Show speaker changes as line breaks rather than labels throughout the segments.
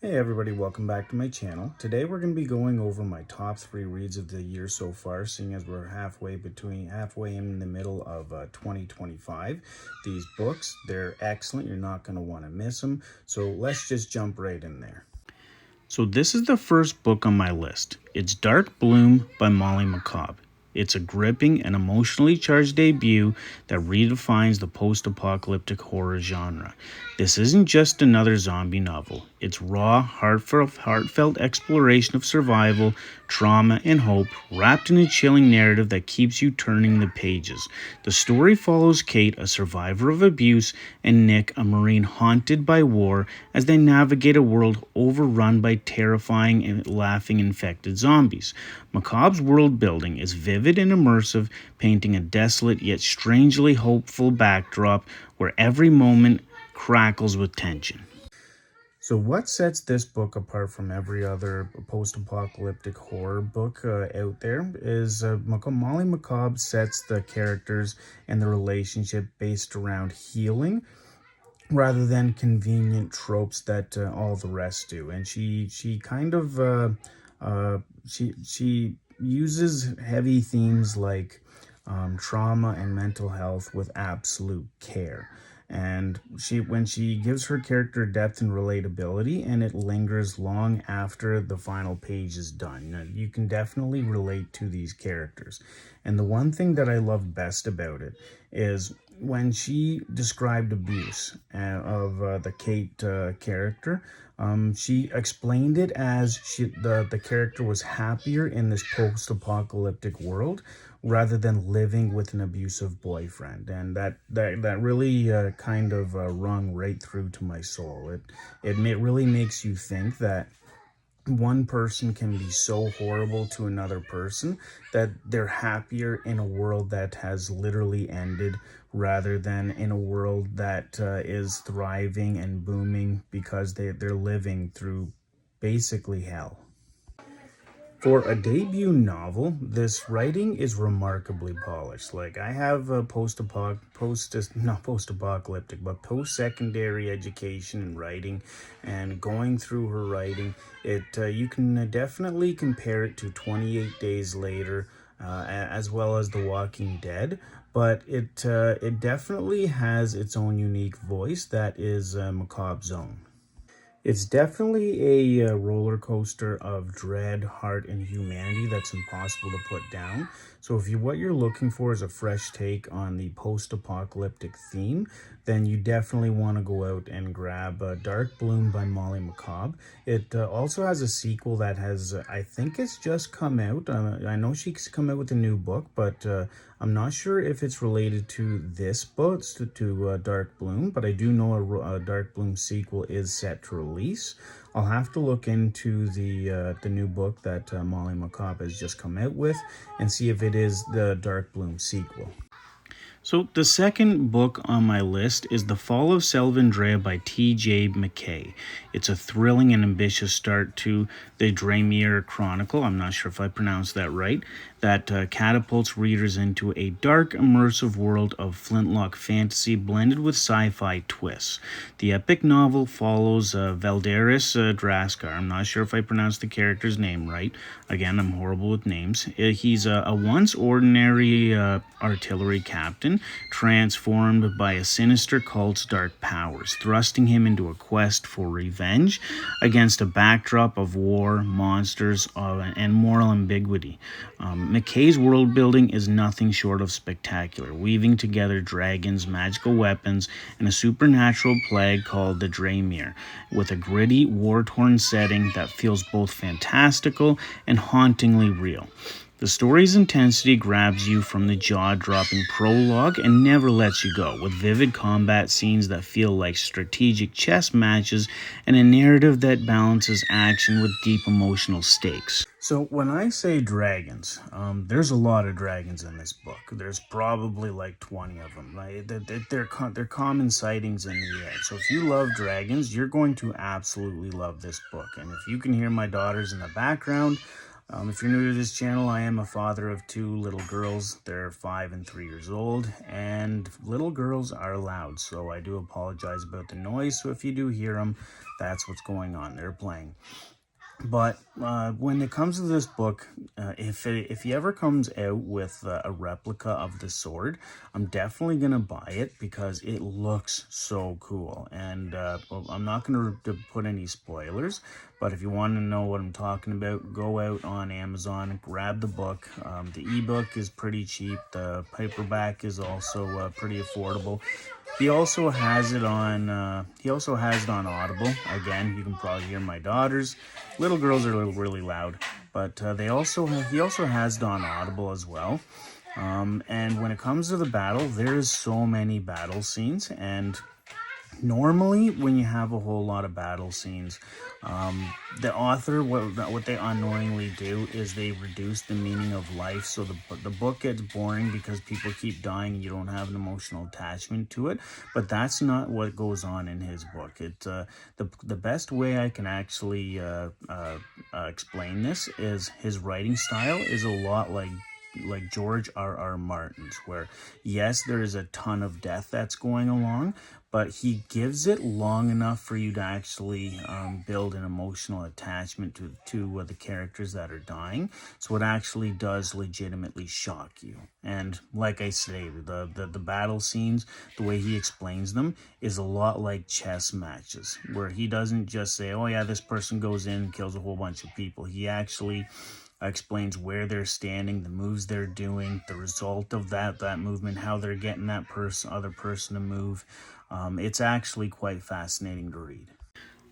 Hey everybody, welcome back to my channel. Today we're going to be going over my top 3 reads of the year so far, seeing as we're halfway in the middle of 2025. These books, they're excellent. You're not going to want to miss them. So let's just jump right in there. So this is the first book on my list. It's Dark Bloom by Molly McCobb. It's a gripping and emotionally charged debut that redefines the post-apocalyptic horror genre. This isn't just another zombie novel. It's raw, heartfelt exploration of survival, trauma, and hope, wrapped in a chilling narrative that keeps you turning the pages. The story follows Kate, a survivor of abuse, and Nick, a Marine haunted by war, as they navigate a world overrun by terrifying and laughing infected zombies. McCobb's world building is vivid and immersive, painting a desolate yet strangely hopeful backdrop where every moment crackles with tension. So what sets this book apart from every other post-apocalyptic horror book out there is Molly McCobb sets the characters and the relationship based around healing rather than convenient tropes that all the rest do. And she kind of she uses heavy themes like trauma and mental health with absolute care. And when she gives her character depth and relatability, and it lingers long after the final page is done. Now, you can definitely relate to these characters. And the one thing that I love best about it is when she described abuse of the Kate character, she explained it as the character was happier in this post-apocalyptic world rather than living with an abusive boyfriend. And that really kind of rung right through to my soul. It really makes you think that one person can be so horrible to another person that they're happier in a world that has literally ended rather than in a world that is thriving and booming because they're living through basically hell. For a debut novel, this writing is remarkably polished. Like, I have a not post-apocalyptic, but post-secondary education in writing, and going through her writing, you can definitely compare it to 28 Days Later, as well as The Walking Dead. But it definitely has its own unique voice that is Macaubre's own. It's definitely a roller coaster of dread, heart, and humanity that's impossible to put down. So if what you're looking for is a fresh take on the post-apocalyptic theme, then you definitely want to go out and grab Dark Bloom by Molly McCobb. It also has a sequel that has, I think it's just come out. I know she's come out with a new book, but I'm not sure if it's related to this book, to Dark Bloom, but I do know a Dark Bloom sequel is set to release. I'll have to look into the new book that Molly McCobb has just come out with and see if it is the Dark Bloom sequel. So the second book on my list is The Fall of Selvandrea by T.J. McKay. It's a thrilling and ambitious start to the Dramier Chronicle, I'm not sure if I pronounced that right, that catapults readers into a dark, immersive world of flintlock fantasy blended with sci-fi twists. The epic novel follows Valderis Draskar. I'm not sure if I pronounced the character's name right. Again, I'm horrible with names. He's a once ordinary artillery captain transformed by a sinister cult's dark powers, thrusting him into a quest for revenge against a backdrop of war, monsters, and moral ambiguity. McKay's world building is nothing short of spectacular, weaving together dragons, magical weapons, and a supernatural plague called the Dramier, with a gritty, war-torn setting that feels both fantastical and hauntingly real. The story's intensity grabs you from the jaw-dropping prologue and never lets you go, with vivid combat scenes that feel like strategic chess matches and a narrative that balances action with deep emotional stakes. So when I say dragons, there's a lot of dragons in this book. There's probably like 20 of them. Right? They're common sightings in the air. So if you love dragons, you're going to absolutely love this book. And if you can hear my daughters in the background, If you're new to this channel, I am a father of two little girls. They're 5 and 3 years old, and little girls are loud, so I do apologize about the noise. So if you do hear them, that's what's going on. They're playing. But when it comes to this book, if he ever comes out with a replica of the sword, I'm definitely gonna buy it because it looks so cool. And well, I'm not gonna put any spoilers, but if you want to know what I'm talking about, go out on Amazon, grab the book. The ebook is pretty cheap. The paperback is also pretty affordable. He also has it on. He also has it on Audible. Again, you can probably hear my daughters. Little girls are really loud, but he also has it on Audible as well. And when it comes to the battle, there's so many battle scenes, and normally when you have a whole lot of battle scenes, the author, what they unknowingly do is they reduce the meaning of life, so the book gets boring because people keep dying and you don't have an emotional attachment to it. But that's not what goes on in his book. The best way I can actually explain this is his writing style is a lot like George R.R. Martin's, where yes, there is a ton of death that's going along, but he gives it long enough for you to actually build an emotional attachment to the characters that are dying. So it actually does legitimately shock you. And like I say, the battle scenes, the way he explains them is a lot like chess matches, where he doesn't just say, oh yeah, this person goes in and kills a whole bunch of people. He actually explains where they're standing, the moves they're doing, the result of that movement, how they're getting that other person to move. It's actually quite fascinating to read.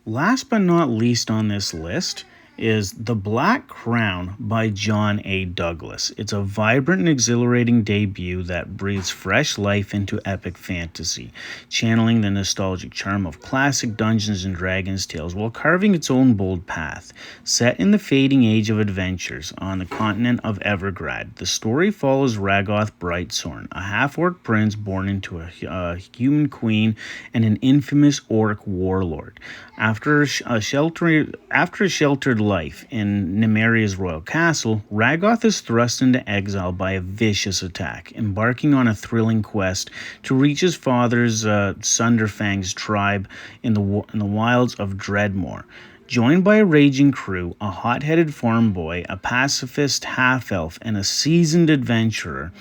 Last but not least on this list is The Black Crown by John A. Douglas. It's a vibrant and exhilarating debut that breathes fresh life into epic fantasy, channeling the nostalgic charm of classic Dungeons and Dragons tales while carving its own bold path. Set in the fading age of adventures on the continent of Evergrad, the story follows Ragoth Brightsworn, a half-orc prince born into a human queen and an infamous orc warlord. After a sheltered life in Nemeria's royal castle, Ragoth is thrust into exile by a vicious attack, embarking on a thrilling quest to reach his father's Sunderfang's tribe in the wilds of Dreadmore. Joined by a raging crew, a hot-headed farm boy, a pacifist half-elf, and a seasoned adventurer,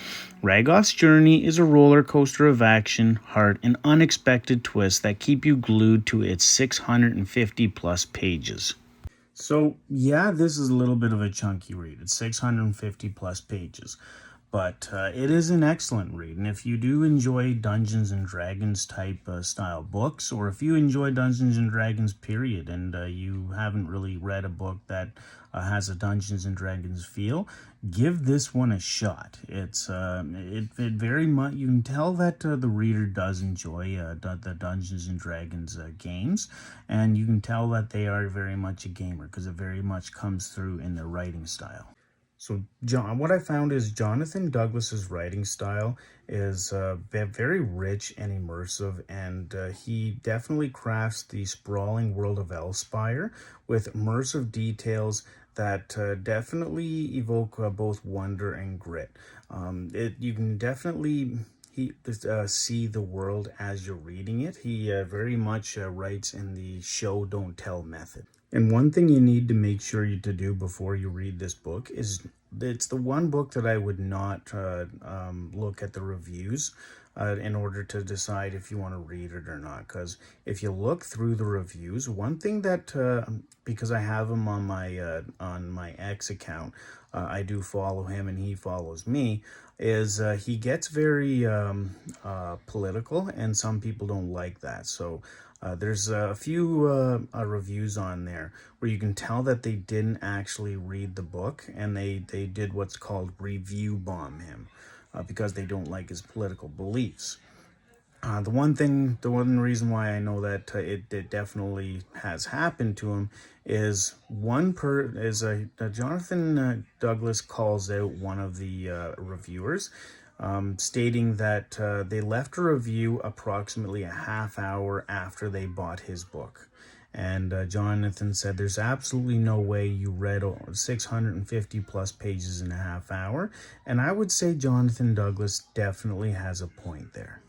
Ragoth's journey is a roller coaster of action, heart, and unexpected twists that keep you glued to its 650 plus pages. So, yeah, this is a little bit of a chunky read. It's 650 plus pages, but it is an excellent read. And if you do enjoy Dungeons and Dragons type style books, or if you enjoy Dungeons and Dragons period, and you haven't really read a book that has a Dungeons and Dragons feel, give this one a shot. It very much, you can tell that the reader does enjoy the Dungeons and Dragons games, and you can tell that they are very much a gamer because it very much comes through in their writing style. So, what I found is Jonathan Douglas's writing style is very rich and immersive, and he definitely crafts the sprawling world of Elspire with immersive details that definitely evoke both wonder and grit. You can definitely see the world as you're reading it. He very much writes in the show don't tell method. And one thing you need to make sure to do before you read this book is it's the one book that I would not look at the reviews in order to decide if you want to read it or not. Because if you look through the reviews, one thing that because I have him on my X account, I do follow him and he follows me, is he gets very political, and some people don't like that. So there's a few reviews on there where you can tell that they didn't actually read the book, and they did what's called review bomb him because they don't like his political beliefs. The one reason why I know that it definitely has happened to him is Jonathan Douglas calls out one of the reviewers, stating that they left a review approximately a half hour after they bought his book. And Jonathan said there's absolutely no way you read 650 plus pages in a half hour. And I would say Jonathan Douglas definitely has a point there.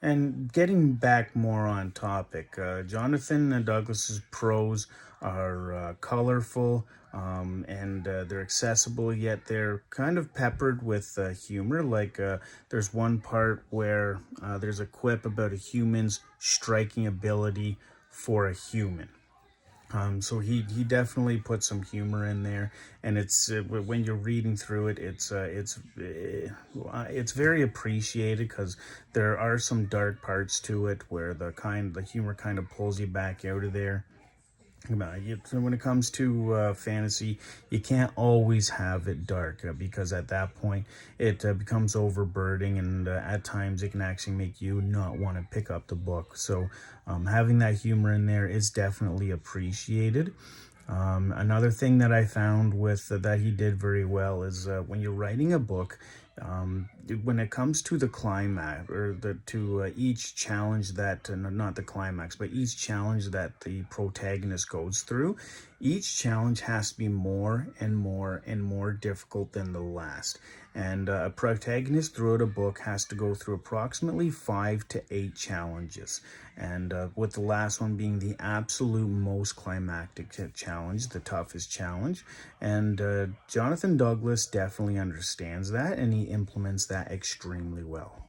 And getting back more on topic, Jonathan Douglas's prose are colorful, and they're accessible, yet they're kind of peppered with humor. Like there's one part where there's a quip about a human's striking ability for a human. So he definitely put some humor in there, and it's when you're reading through it, it's very appreciated because there are some dark parts to it where the humor kind of pulls you back out of there. When it comes to fantasy, you can't always have it dark because at that point it becomes overburdening, and at times it can actually make you not want to pick up the book. So having that humor in there is definitely appreciated. Another thing that I found with that he did very well is when you're writing a book, when it comes to the climax or each challenge that not the climax, but each challenge that the protagonist goes through, each challenge has to be more and more and more difficult than the last. And a protagonist throughout a book has to go through approximately 5 to 8 challenges. And with the last one being the absolute most climactic challenge, the toughest challenge. And Jonathan Douglas definitely understands that, and he implements that extremely well.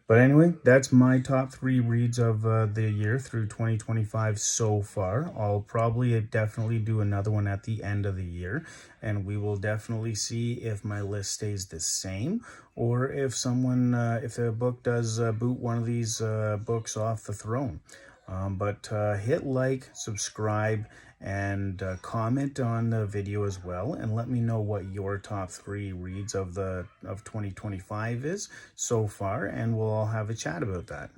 But anyway, that's my top 3 reads of the year through 2025 so far. I'll probably definitely do another one at the end of the year, and we will definitely see if my list stays the same, or if if a book does boot one of these books off the throne. But hit like, subscribe, and comment on the video as well, and let me know what your top 3 reads of 2025 is so far, and we'll all have a chat about that.